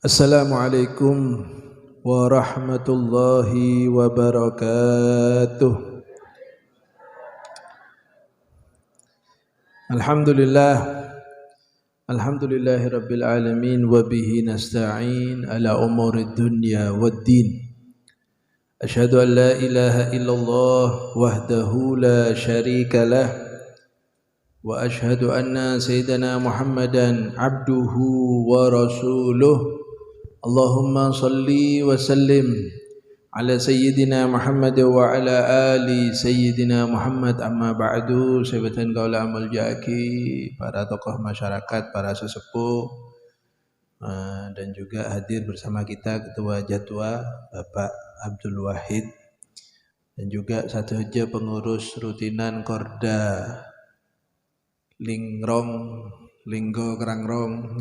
Assalamualaikum warahmatullahi wabarakatuh. Alhamdulillah, alhamdulillahi rabbil alamin wa bihi nasta'in ala umurid dunya waddin. Asyhadu an la ilaha illallah wahdahu la syarika lah wa asyhadu anna sayyidana Muhammadan abduhu wa rasuluh. Allahumma salli wa sallim ala sayyidina Muhammad wa ala ali sayyidina Muhammad, amma ba'du. Sahabatan kaula amal jaki, para tokoh masyarakat, para sesepuh, dan juga hadir bersama kita Ketua Jatwa Bapak Abdul Wahid, dan juga satu saja pengurus rutinan Korda Lingrong Linggo Kerangrong.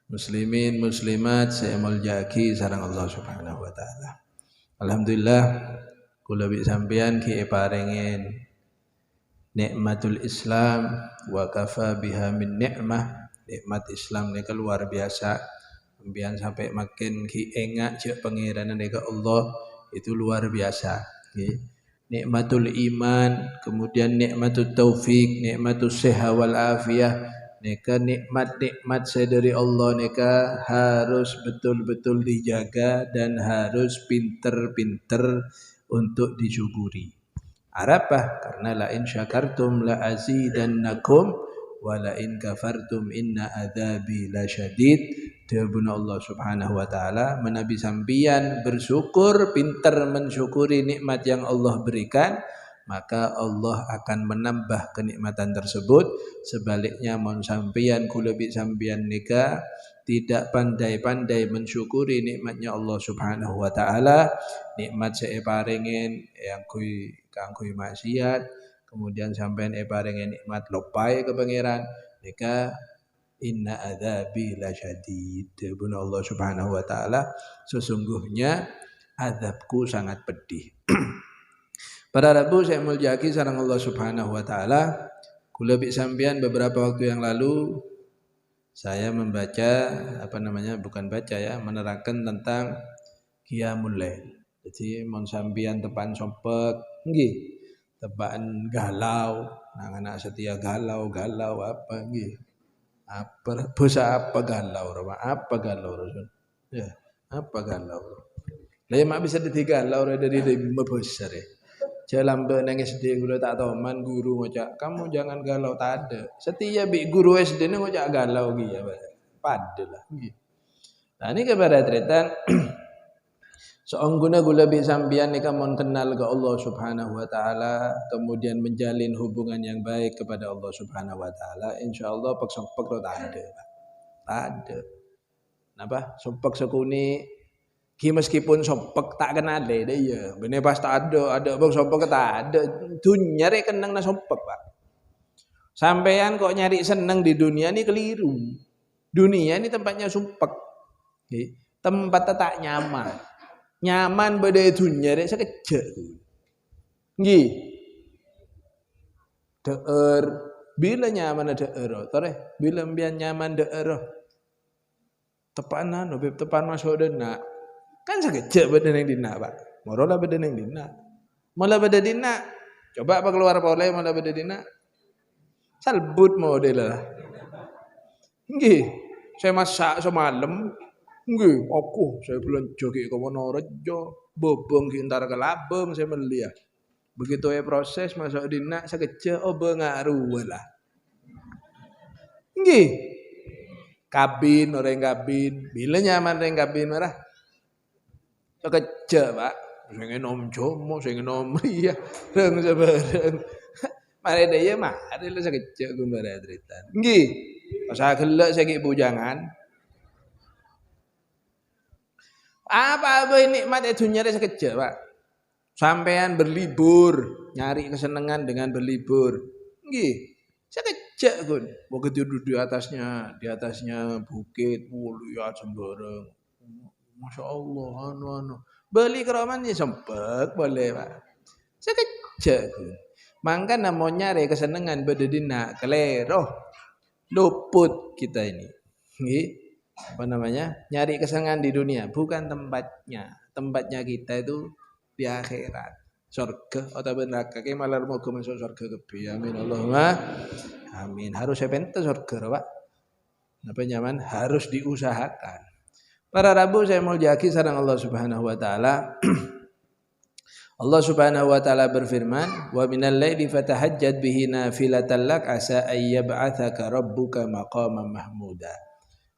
Muslimin muslimat saya muljaki sareng Allah Subhanahu wa taala. Alhamdulillah kula bi sampeyan ki parengen nikmatul Islam wa kafa biha min nikmah. Nikmat Islam nika luar biasa. Sampeyan sampai makin ki engak cek pangeran nika Allah itu luar biasa. Nikmatul iman, kemudian nikmatul taufik, nikmatul seha wal afiyah. Neka nikmat-nikmat dari Allah neka harus betul-betul dijaga dan harus pinter-pinter untuk disyukuri. Arapah? Karena la in syakartum la azidannakum wa la in kafartum inna adzabi lasyadid. Dawuh Allah Subhanahu wa taala, menabi sampian bersyukur, pinter mensyukuri nikmat yang Allah berikan, maka Allah akan menambah kenikmatan tersebut. Sebaliknya mon sampeyan kula bi sampeyan nika tidak pandai-pandai mensyukuri nikmatnya Allah Subhanahu wa taala, nikmat saya paringin yang kangkui maksiat, kemudian sampeyan paringin nikmat lopai ke pangeran, nika inna adzabi lasyadid. Dawuh Allah Subhanahu wa taala, sesungguhnya azabku sangat pedih. Para Rabu saya muljaki sareng Allah Subhanahu wa taala. Kula bi sampeyan beberapa waktu yang lalu saya membaca menerangkan tentang Qiyamul Lail. Jadi mon sampeyan tepan sopek nggih, tepan galau, nang anak setia galau apa nggih. Apa bosa apa galau, apa galau Rasul. Ya, apa galau. Lah mak bisa digalau dari membesar ya. Jalan nangis SD guru tak tahu man guru ngocak kamu jangan galau, tak ada. Setia bi guru SD ni ngocak galau gitu ya. Padalah gitu. Nah ini kepada tretan seangguna gula bi sambian ni kamu kenal ke Allah Subhanahu wa taala, kemudian menjalin hubungan yang baik kepada Allah Subhanahu wa taala, insyaallah pak-pak lo tak ada. Tak ada. Napa? Sopak sekuni ki meskipun sopek tak kenal deh ya, bener pas tak ada bang sopek tak ada, dunia rek kenang na sopek pak. Sampean kok nyari seneng di dunia ini keliru. Dunia ini tempatnya sopek, tempat tak nyaman. Nyaman beda dunia rek sekejap. Gih, deer, bila nyaman deer, tore, bila biar nyaman deer, tepanan, tepan masuk dena. Kan sekejap beda yang dina pak, morolah beda yang dina, malah beda dina, coba apa keluar boleh malah beda dina, salbut model lah, nggih, saya masak semalam, nggih, aku saya belanja ke Wonorejo, bobong kintar ke Labem saya beli ya, begitu ya proses masuk dina sekejap, oh bengaruh lah, nggih, kabin orang kabin, bila nyaman orang kabin marah. Sekejap pak, saya ingin om jomo, saya ingin om ria, reng sebareng. Mari daya mari lah sekejap gue berada. Nggih, pasal gelak saya bujangan. Apa nikmat dunia sekejap pak. Sampean berlibur, nyari kesenangan dengan berlibur. Nggih, sekejap gue. Begitu duduk di atasnya bukit, lihat sembarang. Masya Allah, anu. Beli keroman ya sempet boleh pak. Sekejap. Mangka namanya re kesenangan bededina kelero. Luput kita ini. Nggih. Apa namanya? Nyari kesenangan di dunia, bukan tempatnya. Tempatnya kita itu di akhirat. Surga atau neraka ke malah moga masuk surga kebi. Amin Allahumma amin. Harus sepente surga, Pak. Apa nyaman? Harus diusahakan. Para Rabu saya mulyaki sareng Allah Subhanahu wa taala. Allah Subhanahu wa taala berfirman, "Wa minal laili fatahajjad bihi nafilatan lak asa ayyab'atsaka rabbuka maqaman mahmuda."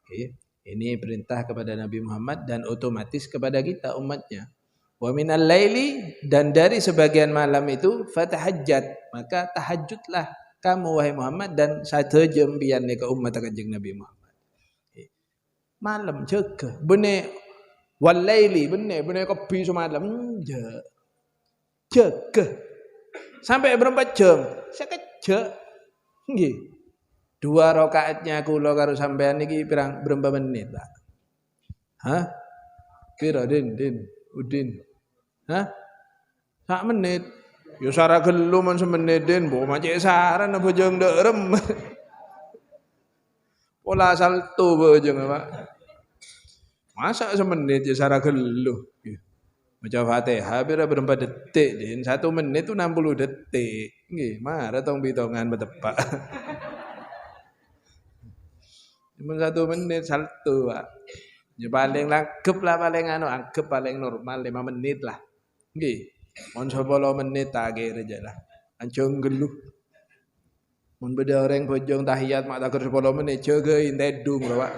Okay. Ini perintah kepada Nabi Muhammad dan otomatis kepada kita umatnya. Wa minal laili, dan dari sebagian malam itu fatahajjad, maka tahajudlah kamu wahai Muhammad dan sadejam biyan ke umat Kanjeng Nabi Muhammad. Okay. Malam jaga bene wal laili bene kebi semalam jaga sampai berapa jam sekejap nggih. 2 rakaatnya kula karo sampean iki pirang berapa menit, Pak? Hah? Pira Din? Udin. Hah? Sak menit. Ya sara gelu men semenit Din, mbok macek saran apa jeng nderem. Pola salto bojong, Pak. Masa semenit ya sara gelu. Maca Fatihah pira berapa detik, Din? 1 menit itu 60 detik. Nggih, marah tong pitongan betepak. Cuma 1 menit salto, Pak. Ya paling langgep lah, paling anggap paling normal 5 menit lah. Nggih. Mon 10 menit tak kira aja lah. Ancung geluh. Mun beda orang bojong tahiyat mak tak 10 menit jaga intedung lho, Pak.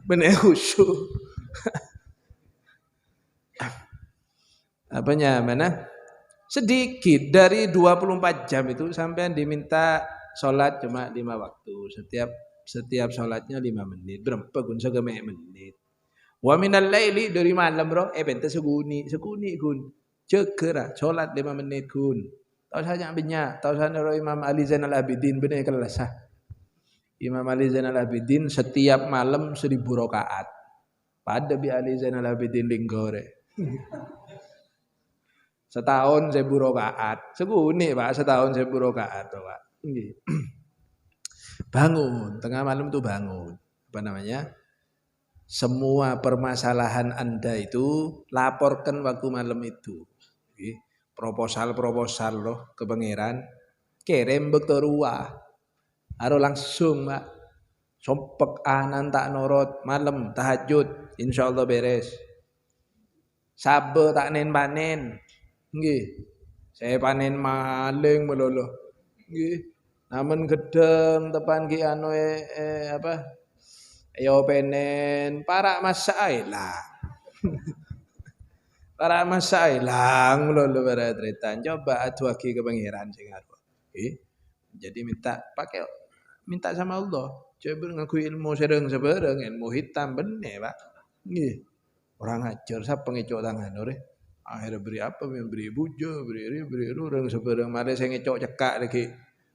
Bener khusyuk. Apanya mana? Sedikit dari 24 jam itu sampean diminta sholat cuma 5 waktu. Setiap sholatnya 5 menit. Berapa kun segeme menit. Wa minal laili, dari malam bro. Bente seguni kun. Cekera sholat 5 menit kun. Tahu saja ambilnya. Tahu saja Imam Ali Zainal Abidin benar kelas. Imam Ali Zainal Abidin setiap malam 1000 rakaat. Pada bi Ali Zainal Abidin linggore. Setahun 1000 rakaat. Seguni Pak, setahun 1000 rakaat, Pak. Bangun, tengah malam tuh bangun. Apa namanya? Semua permasalahan Anda itu laporkan waktu malam itu. Proposal loh ke pangeran. Kirim bekto ruah. Aro langsung, Pak. Sompek anan tak norot malam tahajud, insyaallah beres. Sabe tak panen. Nggih. Saya panen maling melolo. Nggih. Namun gedeng tepan ki anu apa? Yo penen para masailah. Para masailah melolo para tretan. Coba adu lagi ke pangeran sing arep. Jadi minta sama Allah. Coba ngaku ilmu sebereng ilmu hitam bener, Pak. Nggih. Orang ajar sapa ngecok tangan ore. Akhirnya beri apa? Beri bujo, beri orang seberang malah saya ngecok cekak lagi.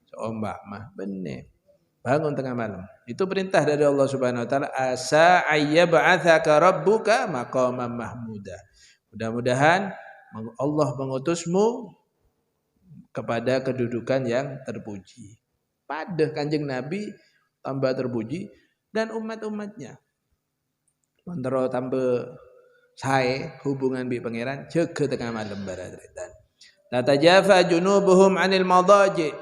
Seombak mah bener. Bangun tengah malam. Itu perintah dari Allah Subhanahu wa taala, asa ayyab'atsaka rabbuka maqaman mahmuda. Mudah-mudahan Allah mengutusmu kepada kedudukan yang terpuji. Pada Kanjeng Nabi tambah terpuji dan umat-umatnya. Mentero tambah saya hubungan bi pangeran jaga tengah malam baradretan. Tatajafa junubuhum 'anil madaji.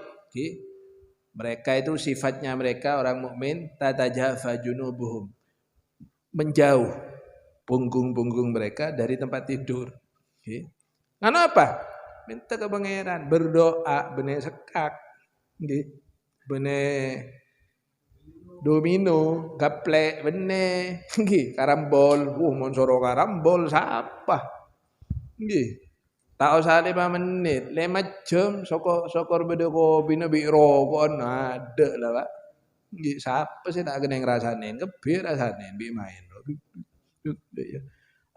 Mereka itu sifatnya mereka orang mukmin tatajafa junubuhum. Menjauh punggung-punggung mereka dari tempat tidur. Kenapa? Minta ke pangeran, berdoa bener sekak. Nggih. Bener domino, gaplek, bener, nggih, karambol, mon soro karambol, siapa? Nggih, tak usah 5 menit, 5 jam, sokor beda kopi nabi rokok, ada lah Pak. Nggih, siapa sih tak kena ngerasain, kebir rasain, bi main,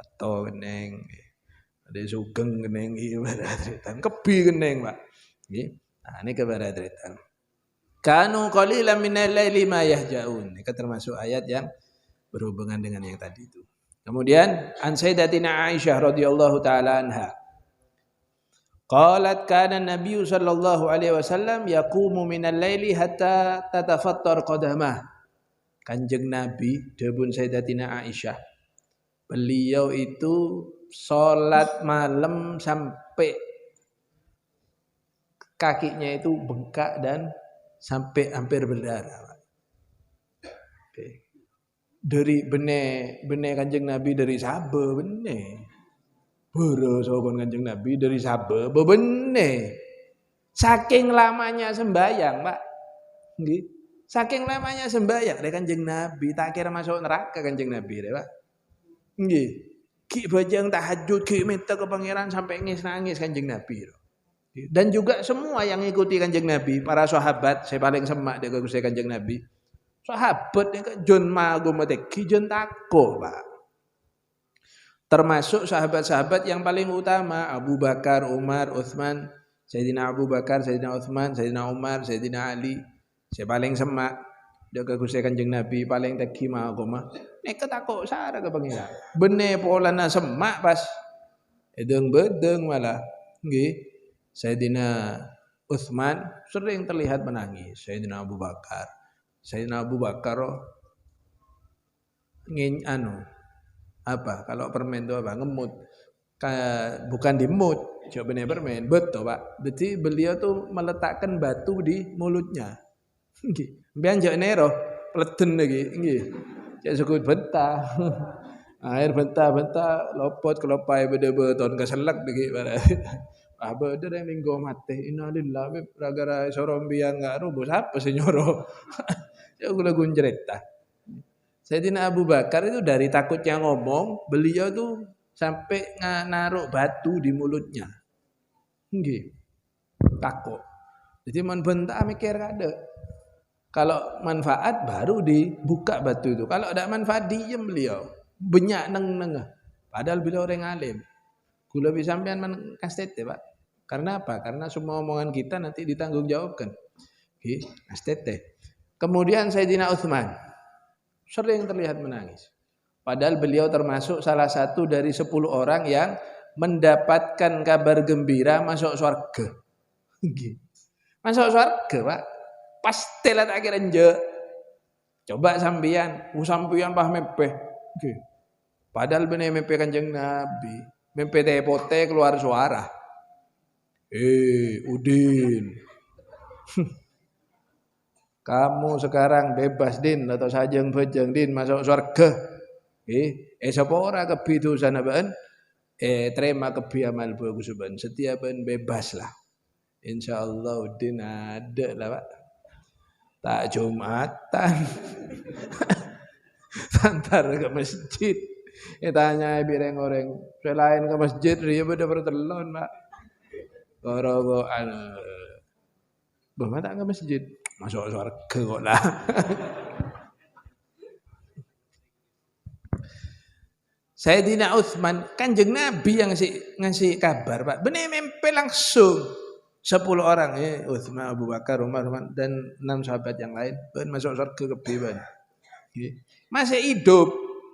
atau keneng, ada sugeng keneng, ibarat kebi keneng Pak. Nggih, nah ini kebaradritan. Kanu qalilan minal laili ma yahjaun. Ini termasuk ayat yang berhubungan dengan yang tadi itu. Kemudian an Sayyidatina Aisyah radhiyallahu taala anha. Qalat kana Nabi sallallahu alaihi wasallam yaqumu minal laili hatta tatafattar qadamah. Kanjeng Nabi debun Sayyidatina Aisyah. Beliau itu salat malam sampai kakinya itu bengkak dan sampai hampir berdarah. Dari bene Kanjeng Nabi dari Sabah bene. Boro sokon Kanjeng Nabi dari Sabah bebene. Saking lamanya sembayang, Pak. Nggih. Saking lamanya sembayang dari Kanjeng Nabi, tak kira masuk neraka Kanjeng Nabi, Pak. Nggih. Ki bajang tahajud, ki minta ke pangeran sampai nangis Kanjeng Nabi. Dan juga semua yang ikuti Kanjeng Nabi, para sahabat, saya paling semak dengan Gusti Kanjeng Nabi. Sahabat yang jon mago meteki jon tako, Pak. Termasuk sahabat-sahabat yang paling utama, Abu Bakar, Umar, Utsman, Sayyidina Abu Bakar, Sayyidina Utsman, Sayyidina Umar, Sayyidina Ali. Saya paling semak jaga Gusti Kanjeng Nabi paling teki mah agama. Nek ketakok sara ke pangeran. Bene polana semak pas edeng-bedeng malah. Nggih. Sayyidina Utsman sering terlihat menangis. Sayyidina Abu Bakar. Sayyidina Abu Bakar apa kalau permen itu apa ngemut bukan dimut coba bener permen betul Pak. Berarti beliau tuh meletakkan batu di mulutnya nggih mbiyen jek nero pleden iki nggih cek sukut bentah air bentah lopot kelopai bede-beton keselek iki ah bede minggu mati innalillahi gara-gara sorombian gak rubuh apa sih nyoro ya gula gunjretah. Sayyidina Abu Bakar itu dari takutnya ngomong, beliau tuh sampai naruh batu di mulutnya. Nggih. Takut. Jadi man bentak mikir kada. Kalau manfaat baru dibuka batu itu. Kalau ada manfaat diem beliau. Banyak neng. Padahal beliau orang alim. Kula bisa sampean man kastete, Pak. Karena apa? Karena semua omongan kita nanti ditanggung jawabkan. Nggih, kastete. Kemudian Sayyidina Utsman sering terlihat menangis. Padahal beliau termasuk salah satu dari 10 orang yang mendapatkan kabar gembira masuk surga. Masuk surga, Pak. Pasti lah tak kira nje. Coba sampean pah mepeh. Padahal bener mepeh Kanjeng Nabi. Mepeh tepote keluar suara. Udin. Kamu sekarang bebas din atau sajeng bejeng din masuk surga. Sapa ora kebi dosan apaan? Terima kebi amal bagus ban. Setiap ben bebas lah. Insyaallah din ada lah Pak. Tak Jumatan. Santar ke masjid. Tanya bireng-oreng. Selain ke masjid dia pada bertelon Pak. Goro-goan. Bapak tak ke masjid. Masuk surga kok lah. Sayyidina Utsman Kanjeng Nabi yang ngasih kabar Pak. Bener mimpi langsung 10 orang Utsman, Abu Bakar, Umar dan 6 sahabat yang lain masuk surga kebeban. Masih hidup.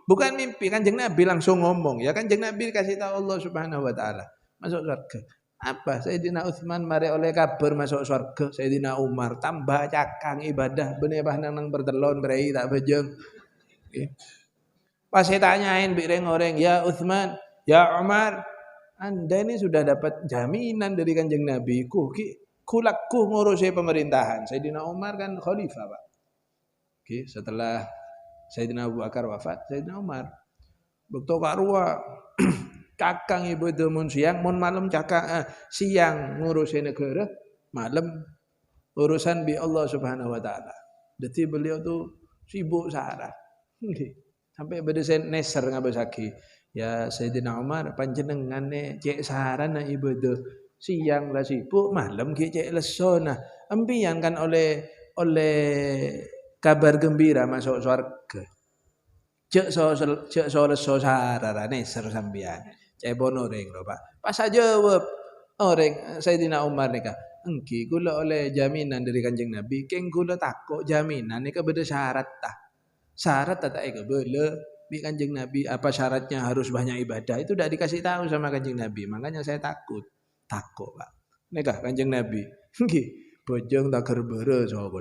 Bukan mimpi. Kanjeng Nabi langsung ngomong. Ya Kanjeng Nabi kasih tahu Allah Subhanahu wa taala. Masuk surga. Apa? Sayyidina Utsman mari oleh kabar masuk surga. Sayyidina Umar tambah cakang ibadah bener bah nang bertelon berai tak bejeng. Pas saya tanyain bireng-oreng, "Ya Utsman, ya Umar, Anda ini sudah dapat jaminan dari Kanjeng Nabi kulaku ngurusi pemerintahan." Sayyidina Umar kan khalifah, Pak. Setelah Sayyidina Abu Bakar wafat, Sayyidina Umar bekto karua cakang ibu mun siang, mun malam cakang siang ngurusin negara, malam urusan bi Allah Subhanahu wa taala. Jadi beliau tuh sibuk sahara. Sampai beda neser ngabasaki. Ya Sayyidina Umar panjenengane cek saharan ibadah siang lah sibuk, malam ki cek lesona. Empian kan oleh kabar gembira masuk surga. Cek so leso sahara neser sampean. Cebon orang lho Pak. Pas jawab orang Sayyidina Umar nika, engki kula oleh jaminan dari Kanjeng Nabi, keng kula takok jaminan nika beda syarat tah. Syarat tak boleh bi Kanjeng Nabi apa syaratnya harus banyak ibadah itu udah dikasih tahu sama Kanjeng Nabi. Makanya saya takut. takok, Pak. Nika Kanjeng Nabi. Nggih, bojong tak gerbere sapa.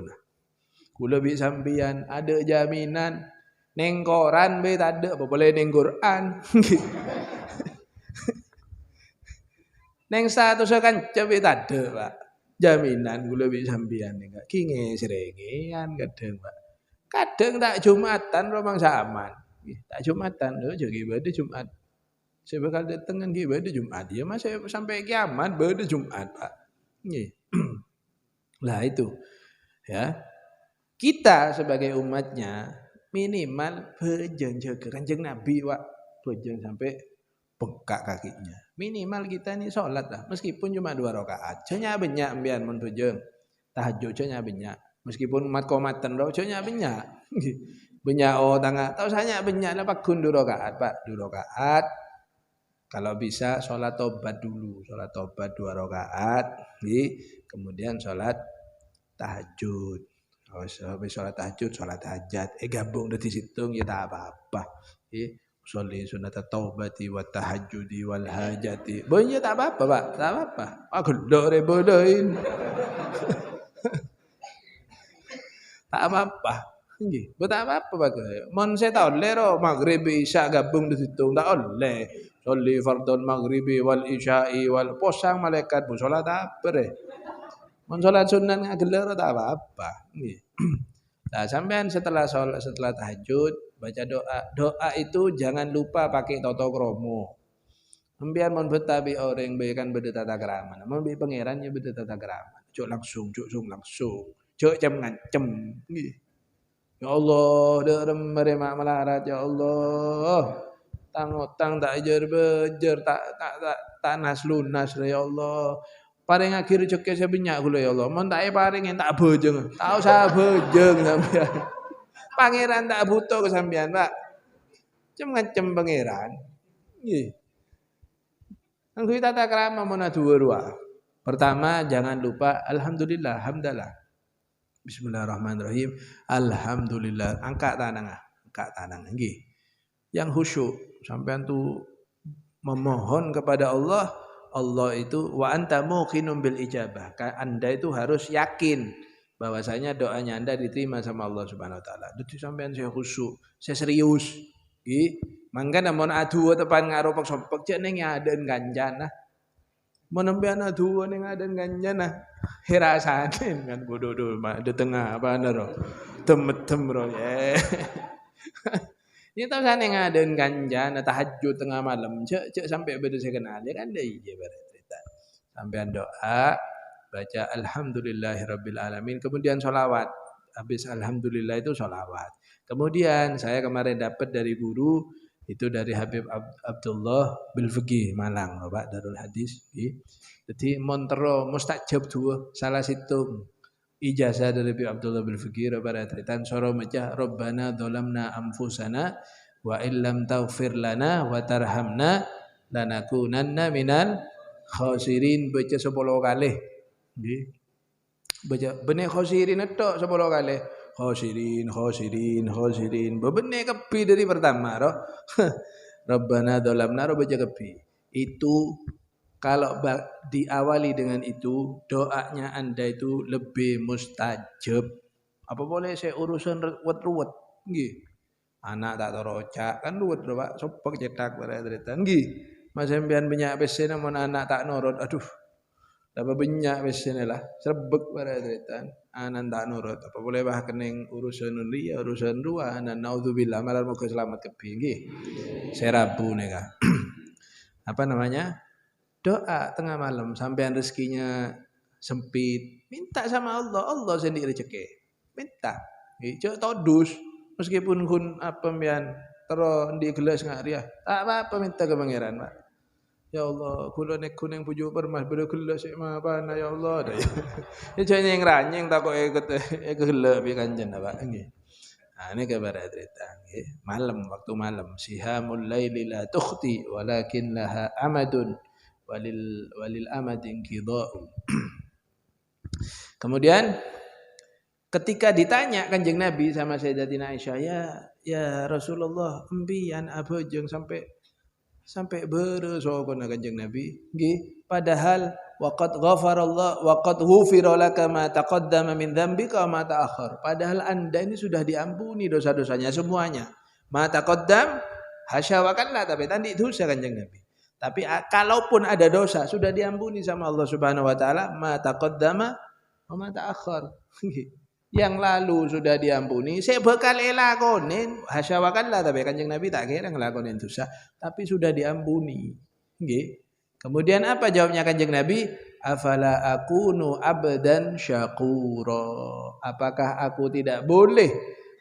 Kula bi sampeyan ada jaminan ning koran be tak ada apa boleh ning Quran. Nggih. Ning status kan coba tak ada, Pak. Jaminan kula bi sampeyan nika ki ngesrengean kadang, Pak. Kadang tak Jumatan romang saman. Tak Jumatan lho jadi ibadah Jumat. Saya bakal datang kan ibadah Jumat. Ya Mas sampai kiamat ibadah Jumat, Pak. Nggih. Lah itu. Ya. Kita sebagai umatnya minimal bejeng jaga Kanjeng Nabi, Pak. Bejeng sampai bengkak kakinya. Minimal kita ini sholat lah. Meskipun cuma 2 rakaat. Cenyak banyak ambian mun bejeng. Tahajud cenyak banyak. Meskipun mat komatan ro cenyak banyak. Banyak tangga. Tahu saya banyak lah Pak 2 rakaat, Pak. 2 rakaat. Kalau bisa sholat tobat dulu. Sholat tobat 2 rakaat. Kemudian sholat tahajud. Habis sholat tahajud, sholat hajat. Gabung udah dihitung ya tak apa-apa. Sholli sunat taubati wa tahajudi wal hajati. Boleh tak apa-apa, Pak. Tak apa-apa. Aku dore bodohin. Tak apa-apa. Nggih, tak apa-apa, Pak. Mon saya tak oleh ro maghrib isya gabung dihitung tak oleh. Sholli fardhul maghribi wal isya'i wal posang malaikat bu sholat apa deh. Mon sholat sunat ngagelar tak apa-apa. Nggih. Nah, sampean setelah sholat setelah tahajud baca doa. Doa itu jangan lupa pakai toto kromo. Ambian mon betabi orang baykan beda tata krama. Mon bi pangeran ya beda tata krama. Cuk langsung. Cuk jam ngancem. Nggih. Ya Allah, derem merema melarat ya Allah. Tang tak ajar bejer tak nas lunas ya Allah. Paring akhir ceke sebanyak kula ya Allah. Mun tak paring tak bojeng. Tak usah bojeng sampean. Pangeran tak butuh ke sampean, Pak. Cem pangeran. Nggih. Anggo tata krama mun dhuwur. Pertama jangan lupa alhamdulillah, hamdalah. Bismillahirrahmanirrahim. Alhamdulillah. Angkat tangan. Nggih. Yang khusyuk sampean tuh memohon kepada Allah. Allah itu wa anta muqinun bil ijabah. Anda itu harus yakin bahwasanya doanya Anda diterima sama Allah Subhanahu wa taala. Dadi sampean saya khusyuk, saya serius. Nggih. Mangkana mun adu tepan ngaro pek-pek cek ning aden ganjana. Mun sampean adu ning aden ganjana. Herasanen kan bodoh di tengah apa ro. Tem ro ya. Ini tahu sana ngaden ganjana tahajud tengah malam cek sampai beda saya kenal ya kan deh iya cerita sampean doa baca alhamdulillahirabbil alamin kemudian sholawat habis alhamdulillah itu sholawat kemudian saya kemarin dapat dari guru itu dari Habib Abdullah bil Fiqih Malang Pak Darul Hadis jadi montero mustajab dua salah situ ijazah dari Habib Abdullah bil Fiqih pada cerita sura maca Rabbana dzalamna anfusana wa illam taghfir lana wa tarhamna lanakunanna minal khasirin baca 10 kali nggih baca benih khasirin tok 10 kali khasirin bebenih kepi dari pertama roh Rabbana dzalamna baca kepi itu kalau diawali dengan itu doanya Anda itu lebih mustajab. Apa boleh saya urusan ruwet-ruwet? Nggih. Anak tak torocak kan ruwet Pak. Sopok cetak pada cerita. Nggih. Mas sampean banyak pesene mun anak tak nurut. Aduh. Dapat banyak pesene lah. Srebek pada cerita. Anak tak nurut. Apa boleh bah kening urusan dunia, urusan dua anak naudzubillah malah moga selamat kepi nggih. Saya Rabu nika. Apa namanya? Doa tengah malam sampean rezekinya sempit minta sama Allah sendiri rezeki minta ijo todus meskipun kun apa mbian tero di gelas ngariah tak apa minta ke pangeran Pak ya Allah kula nek kuning puju permas beda gelas sik apa ya Allah ya jane ngranyeng takoke gelas pi kanjen Pak nggih nah ini kabar cerita nggih waktu malam sihamul laili la tukhti walakin laha amadun walil amadin qida'u. Kemudian ketika ditanya Kanjeng Nabi sama Sayyidatina Aisyah, ya Rasulullah, embian abojeng sampai beres sapa Kanjeng Nabi? Nggih, Padahal waqad ghafarallah waqad ghufira laka ma taqaddama min dzambika wa ma ta'akhkhar. Padahal Anda ini sudah diampuni dosa-dosanya semuanya. Ma taqaddam hasya wa kalla, tapi tadi dosa Kanjeng Nabi. Tapi kalaupun ada dosa sudah diampuni sama Allah Subhanahu wa taala, ma taqaddama wa ma ta'akhkhar. Yang lalu sudah diampuni, saya bakal lakonin hasya wa kalla, tapi Kanjeng Nabi tak kira ngelakonin dosa, tapi sudah diampuni. Nggih. Kemudian apa jawabnya Kanjeng Nabi? Afala akunu abdan syakura. Apakah aku tidak boleh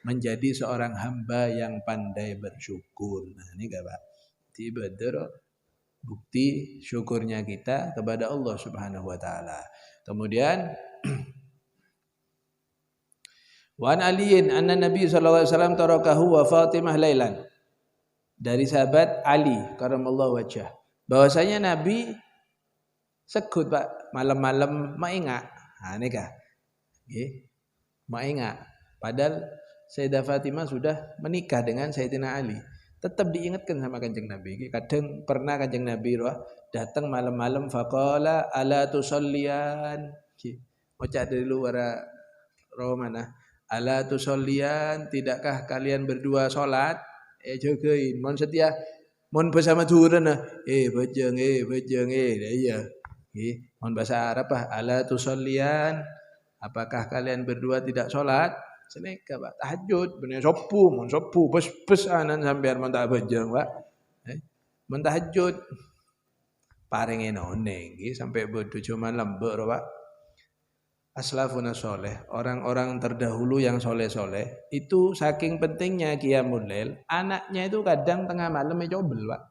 menjadi seorang hamba yang pandai bersyukur? Nah, ini Pak. Tiba-tiba bukti syukurnya kita kepada Allah Subhanahu wa taala. Kemudian Wan Aliin anna Nabi sallallahu alaihi wasallam tarakahu wa Fatimah lailan. Dari sahabat Ali karramallahu wajhah, bahwasanya Nabi sekut Pak malam-malam mainga. Nah nikah. Nggih. Mainga. Padahal Sayyidah Fatimah sudah menikah dengan Sayyidina Ali. Tetap diingatkan sama Kanjeng Nabi. Kadang pernah Kanjeng Nabi datang malam-malam faqala ala tusallian. Bocah dari luar mana? Ala tusallian, tidakkah kalian berdua salat? Jogein, mon setia mon bersama duren bejeng iya. Mon bahasa Arab ala tusallian, apakah kalian berdua tidak salat? Seneka Pak tahajud bener sopu mon sopu bes anan sampean mon tak bejeng Pak. Mon tahajud paringe noneng nggih sampai bodoh malam mbok Pak. Aslafuna soleh, orang-orang terdahulu yang soleh-soleh itu saking pentingnya qiyamul lail, anaknya itu kadang tengah malam cobel Pak.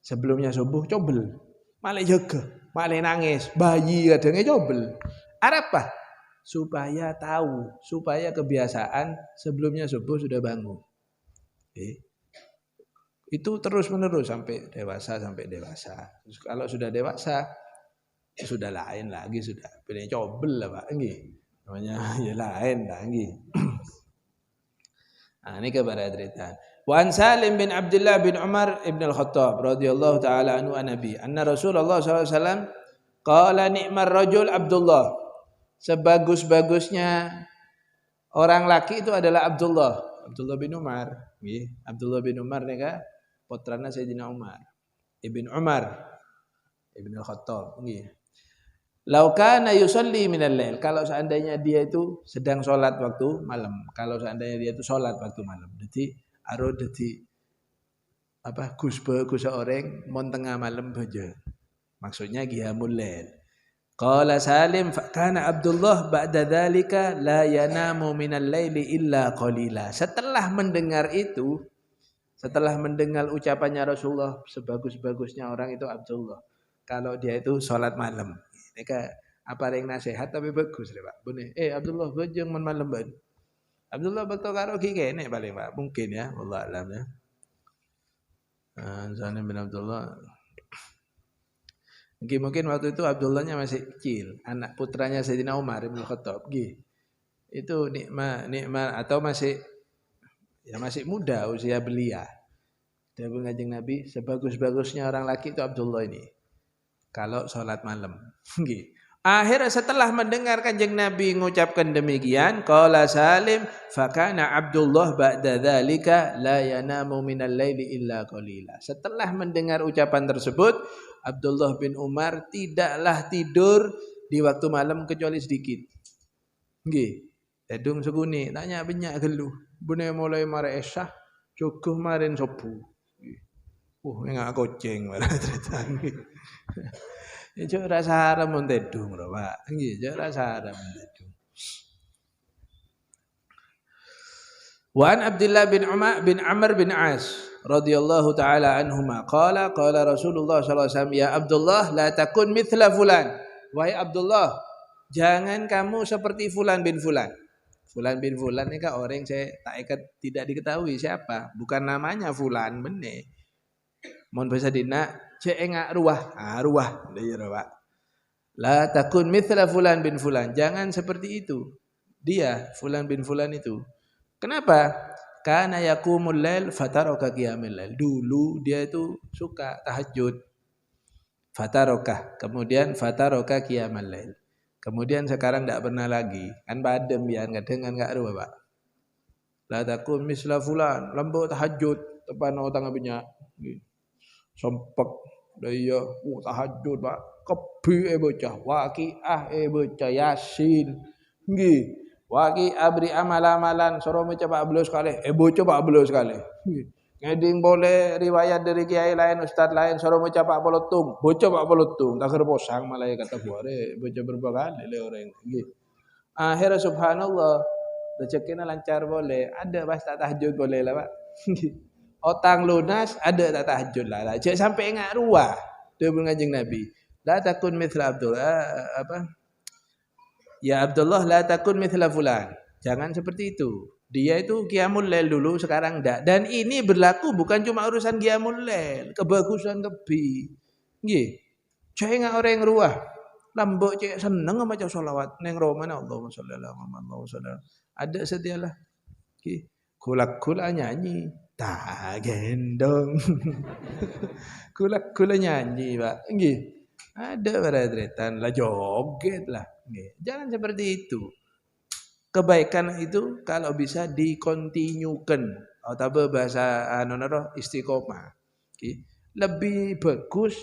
Sebelumnya subuh cobel, malah jaga, malah nangis, bayi kadangnya cobel. Apa? Supaya tahu, supaya kebiasaan sebelumnya subuh sudah bangun. Itu terus menerus sampai dewasa. Terus kalau sudah dewasa sudah lain lagi, sudah pilih cobel lah Pak nggih. Namanya ya lain lah nggih. Nah, ini kabar cerita. Wa an Salim bin Abdullah bin Umar ibn al-Khattab radhiyallahu taala anhu an-nabi anna Rasulullah sallallahu alaihi wasallam qala ni'mar rajul Abdullah. Sebagus-bagusnya orang laki itu adalah Abdullah bin Umar nggih. Abdullah bin Umar nika putrana Sayyidina Umar. Ibn Umar ibn al-Khattab nggih. Laukana yusalli minal lail, kalau seandainya dia itu sedang sholat waktu malam, kalau seandainya dia itu sholat waktu malam, jadi aro jadi apa Gus orang mon tengah malam baja, maksudnya qiyamul lail. Qala Salim fa kana Abdullah ba'da dzalika la yanamu minal laili illa qalila. Setelah mendengar itu, setelah mendengar ucapannya Rasulullah, sebagus-bagusnya orang itu Abdullah, kalau dia itu sholat malam. Nika apa yang nasihat tapi bagus deh Pak. Bener. Abdullah bejeng men malam ban. Abdullah betul karo ki kene paling Pak. Mungkin ya, wallah alam ya. Salim bin Abdullah. Mungkin waktu itu Abdullahnya masih kecil, anak putranya Sayyidina Umar bin Khattab. Itu nikmat atau masih muda usia belia. Dia Kanjeng Nabi sebagus-bagusnya orang laki itu Abdullah ini. Kalau sholat malam. Akhirnya setelah mendengar Kanjeng Nabi mengucapkan demikian, qala Salim fakana Abdullah ba'da dzalika la yanamu minal laili illa qalila. Setelah mendengar ucapan tersebut, Abdullah bin Umar tidaklah tidur di waktu malam kecuali sedikit. Nggih. Edung seguni tanya banyak geluh. Bune mulai mare esah cukup marin sopu. Enggak kucing malah cerita nggih. Ya cok rasa haram mun tedung lho Pak. Nggih, cok rasa haram tedung. Wa an Abdullah bin Umar bin Amr bin As radhiyallahu taala anhuma qala Rasulullah sallallahu alaihi wasallam ya Abdullah la takun mithla fulan. Wahai Abdullah, jangan kamu seperti fulan bin fulan. Fulan bin fulan ini kan orang saya tidak diketahui siapa, bukan namanya fulan bener. Mohon bahasa dina cek engak ruah. Ruah dia Pak. La takun mithla fulan bin fulan. Jangan seperti itu. Dia fulan bin fulan itu. Kenapa? Kana yaqumul lail fataraka qiyamul lail. Dulu dia itu suka tahajud. Fatarokah, kemudian fatarokah qiyamal lail. Kemudian sekarang tidak pernah lagi. Kan badem ya, kadang kan enggak ada Pak. La takun misla fulan, lembut tahajud tepan otang abinya. Sempek dia tahajud Pak. Kebi bocah, waqiah bocah Yasin. Nggih. Waqiah beri amal-amalan soro maca 14 kali. Bocah 14 kali. Nggih. Ngeding boleh riwayat dari kiai lain, ustaz lain, suruh baca Pak Polotung, baca Pak Polotung, tak kerposang malah kata buare, baca berapa kali le orang. Gitu. Akhirnya subhanallah, rezekinya lancar boleh, ada pas tak tahajud boleh lah Pak. Otang lunas, ada tak tahajud lah. Cek sampai ingat ruah, dia ngajeng Nabi. La takun mithla Abdullah, apa? Ya Abdullah, la takun mithla fulan. Jangan seperti itu. Dia itu qiyamul lail dulu, sekarang enggak. Dan ini berlaku bukan cuma urusan qiyamul lail, kebagusan kebi. Nggih. Cek enggak orang ruah. Lambok cek seneng maca selawat ning romana Allahumma sholli ala Muhammad. Ada setialah. Nggih. Kulak-kulak nyanyi. Tak gendong. Kulak-kulak nyanyi, Pak. Nggih. Ada beredretan lah joget lah. Nggih. Jangan seperti itu. Kebaikan itu kalau bisa dikontinyukan atau bahasa istiqomah. Okay. Lebih bagus,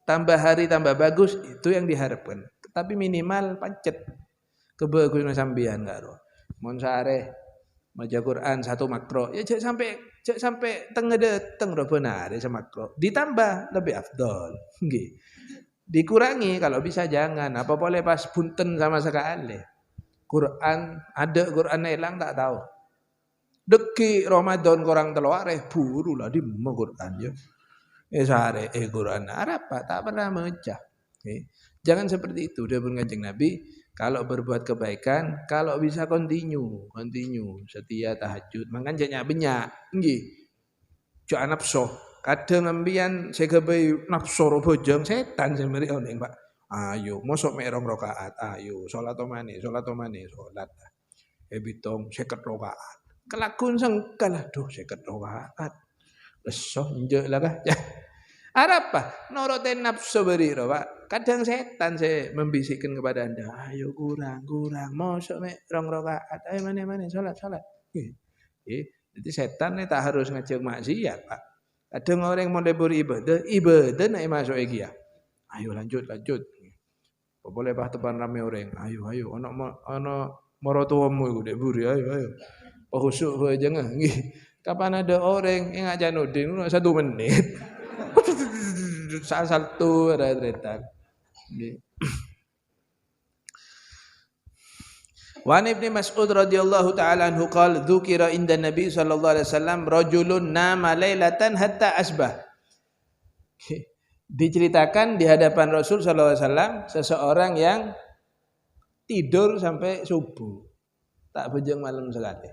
tambah hari tambah bagus itu yang diharapkan. Tapi minimal pancet kebagusan sambian karo. Mun sare maca Quran satu makro, ya cek sampai tengah dateng ro benar semakro. Ditambah lebih afdol. Nggih. Dikurangi kalau bisa jangan. Apa boleh pas punten sama sekali. Quran ada Quran hilang tak tahu. Deki Ramadan korang teluare buru lah di Quran ya. Sare Quran Arab tak pernah mecah. Jangan seperti itu. Dia Kanjeng Nabi kalau berbuat kebaikan kalau bisa continue setia tahajud. Mangan jangan banyak. Nggih. Jangan nafsu. Kadang ambian segabai nafsu ro bojong setan semeri oneng Pak. Ayo, mosok mek 2 rakaat. Ayo, salat omane, salat. Bitong 50 rakaat. Kelakon sengkel aduh 50 rakaat. Lesoh njek lah kah. Apa? Noroten nafsu beriro, Pak. Kadang setan saya membisikkan kepada Anda, ayo kurang. Mosok mek 2 rakaat. Ayo mana salat. Jadi setan ini tak harus ngajak maksiat, Pak. Kadang orang mau lebur ibadah nak masuk iki ya. Ayo lanjut. Boleh bah depan rame orang. Ayo ana maratuamu iku dek buri ayo. Khusuk aja nggih. Kapan ada orang yang ngajak nuding 1 menit. Satu ret-retan. Nggih. Wa Ibnu Mas'ud radhiyallahu taala anhu qala dzukira inda Nabi sallallahu alaihi wasallam rajulun nama lailatan hatta asbah. Diceritakan di hadapan Rasul sallallahu alaihi wasallam seseorang yang tidur sampai subuh. Tak bejeng malam sekali.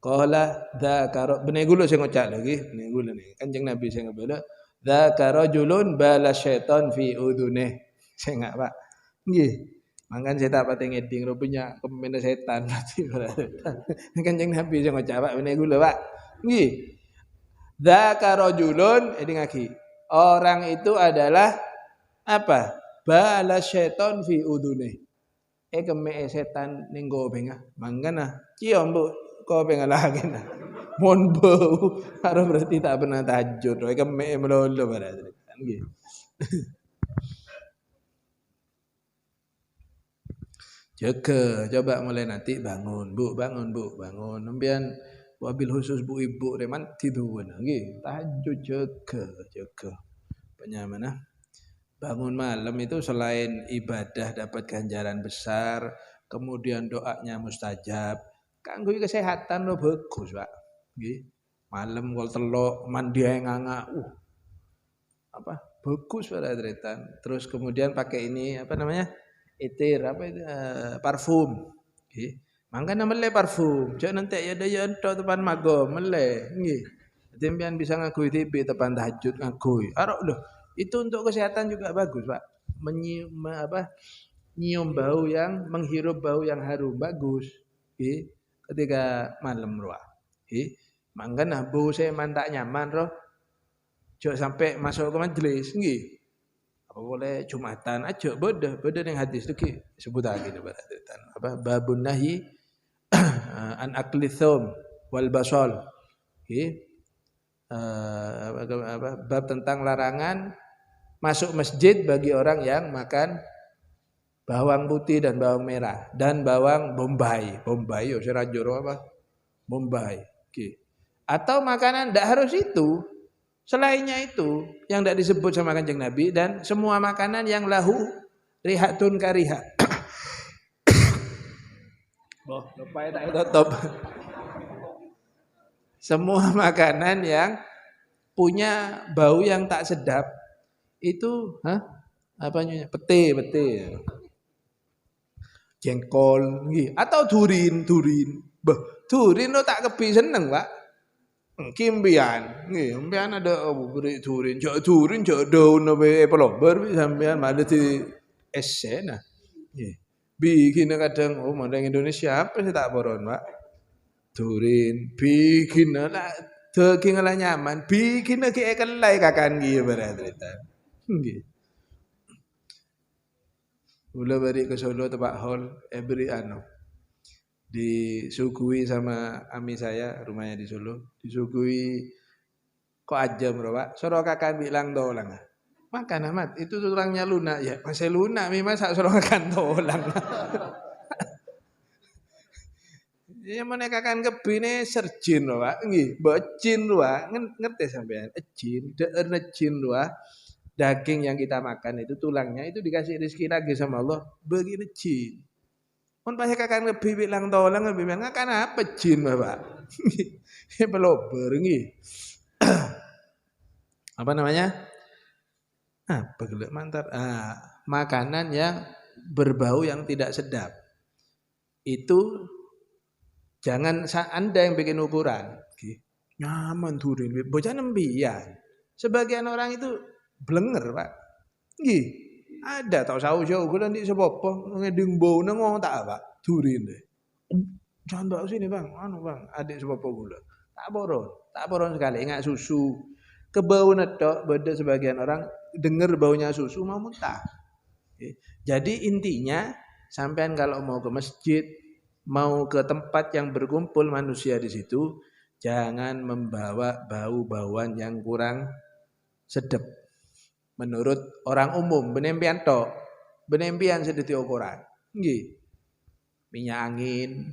Qala dzakara benegulu sing ngocak lagi, benegulu nih. Kanjeng Nabi sing ngebela dzakara rajulun bala syaitan fi udhunih. Sing enggak, Pak. Nggih. Mangkan saya tak pati ngeding rupanya kemene setan berarti. Kanjeng Nabi sing ngocak, Pak, benegulu, Pak. Nggih. Dzakara rajulun ini ngaki. Orang itu adalah apa? Bala syaiton fi udune. Keme setan ning gobengah. Mangkana cium Bu gobengah lagi nah. Mon bau. Harus berarti tak pernah tahajud. Keme melolo berarti. Nggih. Jaga, coba mulai nanti bangun. Nembian wabil khusus bu ibu reman tidur nggih tahajud jaga mana bangun malam itu selain ibadah dapat ganjaran besar kemudian doanya mustajab kanggo kesehatan lo bagus Pak nggih malam kalau telok mandi nganga apa bagus pada tretan terus kemudian pakai ini apa namanya etir apa itu parfum nggih mangkana mele parfum, jangan nanti ya daya ento tepan mago mele, nggih. Dempian bisa ngakui TV tepan tahajud ngakui. Arok loh, itu untuk kesehatan juga bagus Pak. Nyium bau yang menghirup bau yang harum bagus, nggih. Ketika malam ruah, nggih. Mangkana bau saya mantak nyaman roh, jangan sampai masuk ke majelis, nggih. Apa boleh Jumatan aja beda yang hadis itu ki sebut lagi beratan. Apa babun nahi an akli thum wal basal. Bab tentang larangan masuk masjid bagi orang yang makan bawang putih dan bawang merah dan bawang bombay. Bombay yo seranjoro apa? Bombay. Atau makanan tidak harus itu. Selainnya itu yang tidak disebut sama Kanjeng Nabi dan semua makanan yang lahu rihatun kariha. Oh, lupa ya tak tutup. Semua makanan yang punya bau yang tak sedap itu, apanya? Pete. Jengkol, atau durin. Durin lo tak kepi seneng, Pak. Kimbian, kimbian ada beri durin, jauh daun nabe pelobar, sambian ada di esena. Bikin kadang, mandang Indonesia apa sih tak boron, Pak? Durin, bikin lah, daging lah nyaman, bikin lagi ekelai kakan gitu berarti. Mula balik ke Solo tempat hall, every disuguhi sama ami saya, rumahnya di Solo, disuguhi kok aja bro Pak, suruh kakak bilang tolang, makan Ahmad, itu tulangnya lunak, ya masih lunak, memang suruh makan tolang. Ya mana kakak kebine serjin loh Pak, bocin loh, ngerti sampean, ejin, jin loh. Daging yang kita makan itu tulangnya itu dikasih rezeki lagi sama Allah begini jin. Mun pas kakak lebih bilang tolang lebih bilang kan apa jin Bapak? Ya pelober nggih. Apa namanya? Apa gelek mantap. Makanan yang berbau yang tidak sedap. Itu jangan Anda yang bikin ukuran. Nyaman turin, bocah nembian. Sebagian orang itu blenger Pak. Nggih. Ada tau saus-saus kula ndik sepopo ngeding bau nang ngomong tak Pak. Durin deh. Jangan bawa sini Bang. Bang, adik sepopo kula. Tak boron sekali enggak susu. Kebau netok beda sebagian orang dengar baunya susu mau muntah. Jadi intinya sampean kalau mau ke masjid, mau ke tempat yang berkumpul manusia di situ, jangan membawa bau-bauan yang kurang sedap. Menurut orang umum, benempian tok, benempian sedeti ukuran. Nggih. Minyak angin.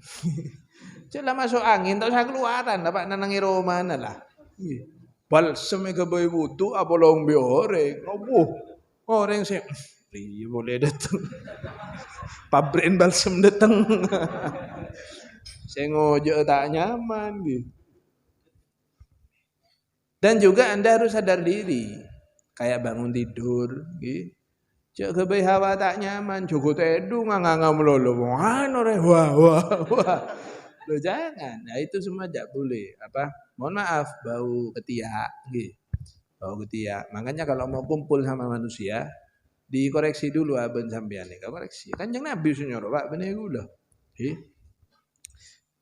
Celah masuk angin, tak usah keluaran, dapat nanangi romana lah. Nggih. Balsem ke bayi wudu apa lombe oreng. Oreng sih. Iya boleh datang. Pabrik balsem datang. Saya ngojek tak nyaman gitu. Dan juga Anda harus sadar diri. Kayak bangun tidur, gitu. Cek kebai hawa tak nyaman, cukup tedu nganga melolo, wah. Lo jangan, nah itu semua tidak boleh. Mohon maaf, bau ketiak, gitu. Bau ketiak. Makanya kalau mau kumpul sama manusia, dikoreksi dulu aben sampean nih, koreksi. Kanjeng Nabi sunyoro Pak, bener gula.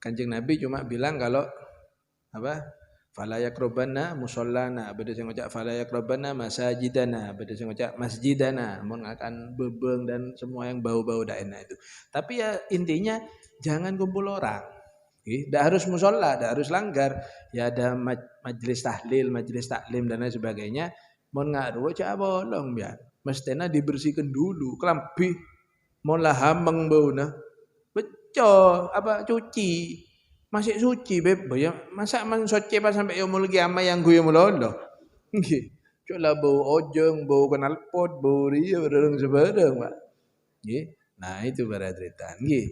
Kanjeng Nabi cuma bilang kalau fala yaqrabanna musallana, beda sing ngocak fala yaqrabanna masajidana, beda sing ngocak masjidana, mun akan bebeng dan semua yang bau-bau dak enak itu. Tapi ya intinya jangan kumpul orang. Tidak harus musalla, tidak harus langgar. Ya ada majelis tahlil, majelis taklim dan lain sebagainya. Mun ngaruh cak bolong biar. Mestinya dibersihkan dulu, kelambi mun lah hameng bauna. Beco, cuci. Masih suci beb, ya masa man suci pas sampai yaumul kiamah yang gue mulolo. Nggih. Coba bau ojong, bau knalpot, bau riya bareng sebareng, Pak. Nggih. Nah, itu berarti nggih.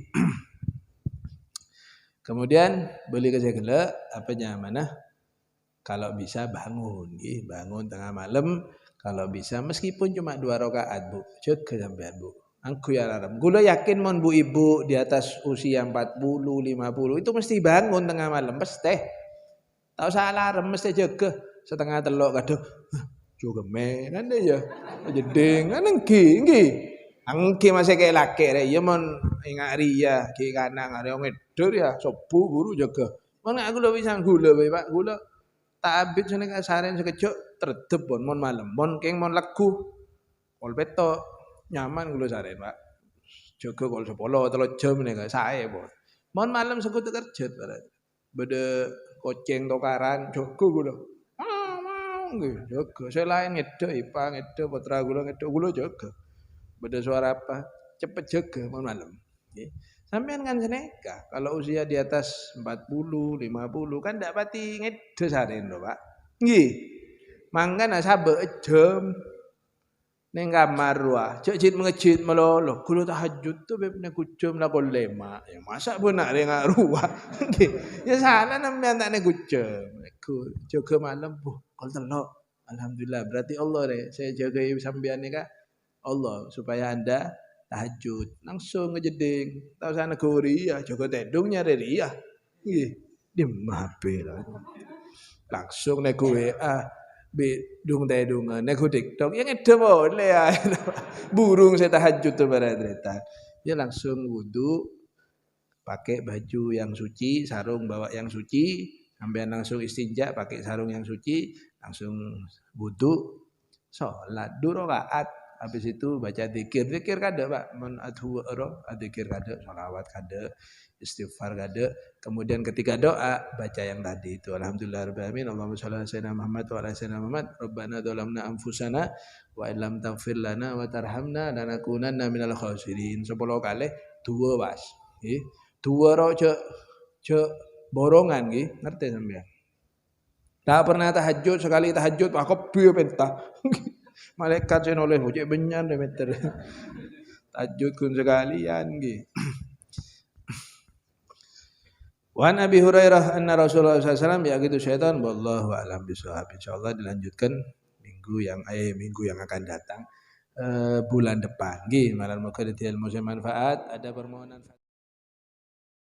Kemudian beli ke segala apanya mana? Kalau bisa bangun, nggih, bangun tengah malam, kalau bisa meskipun cuma 2 rakaat, Bu. Jaga sampean, Bu. Angku ya alarm. Gula yakin mon bu ibu di atas usia 40, 50 itu mesti bangun tengah malam mesti. Tak usah alarm mesti jaga setengah telok kadang. Juga menan deh ya. Jeding kan engki. Angki masih kayak laki rek. Ya mon ingat ria ki kanang are ngedor ya sobu guru jaga. Mon aku lho bisa gula bae Pak. Gula tak abit sene kasaren sekejok terdep mon malam. Mon keng mon legu. Pol petok nyaman kula saren, Pak. Jaga kol 10 3 jam nek sae po. Mon malam sekutu kerja barang. Bede koceng tokaran jaga kula. Nggih, jaga. Selain ngedok Ipa, ngedok putra kula, ngedok kula jaga. Beda suara apa? Cepet jaga mon malam. Nggih. Sampean kan seneka, kalau usia di atas 40, 50 kan ndak pati ngedo saren lho, Pak. Nggih. Mangkan sabe jam ning kamar wah, cek mengejit melolo. Kulo tahajud tuh beb nek jam la kol 5. Ya masa benak ning ruah. Nggih. Ya salah sampean tak nek jam. Jaga malam, kol 3. Alhamdulillah, berarti Allah deh. Saya jaga sampean nika Allah supaya Anda tahajud. Langsung ngejeding. Tahu sana ya jaga tedung nyari ria. Nggih. Di mape lah. Langsung nek WA dung tedungan nek TikTok ya ngede boleh ya. Burung saya tahajud tuh pada cerita. Ya langsung wudu pakai baju yang suci, sarung bawa yang suci, sampai langsung istinja pakai sarung yang suci, langsung wudu, sholat 2 rakaat. Habis itu baca zikir. Zikir kada, Pak. Man adhuwa zikir kada, sholawat kada, istighfar kada. Kemudian ketika doa baca yang tadi itu. Alhamdulillahirabbil alamin. Allahumma shalli ala sayyidina Muhammad wa ala sayyidina Muhammad. Rabbana dzalamna anfusana wa illam taghfir lana wa tarhamna lanakunanna minal khasirin. 10 kali 2 Mas. Nggih. 2 ro cek borongan nggih. Ngerti sampean? Tak pernah tahajud, sekali tahajud Pak kepiye pentah. Malaikat sing oleh bocek benyan meter. Tahajud kun sekalian nggih. Wan Abi Hurairah anna Rasulullah sallallahu alaihi wasallam yaqitu syaitan wallahu a'lam bishawab. Insyaallah dilanjutkan minggu yang akan datang bulan depan. Nggih, malam muga dadi ilmu manfaat, ada permohonan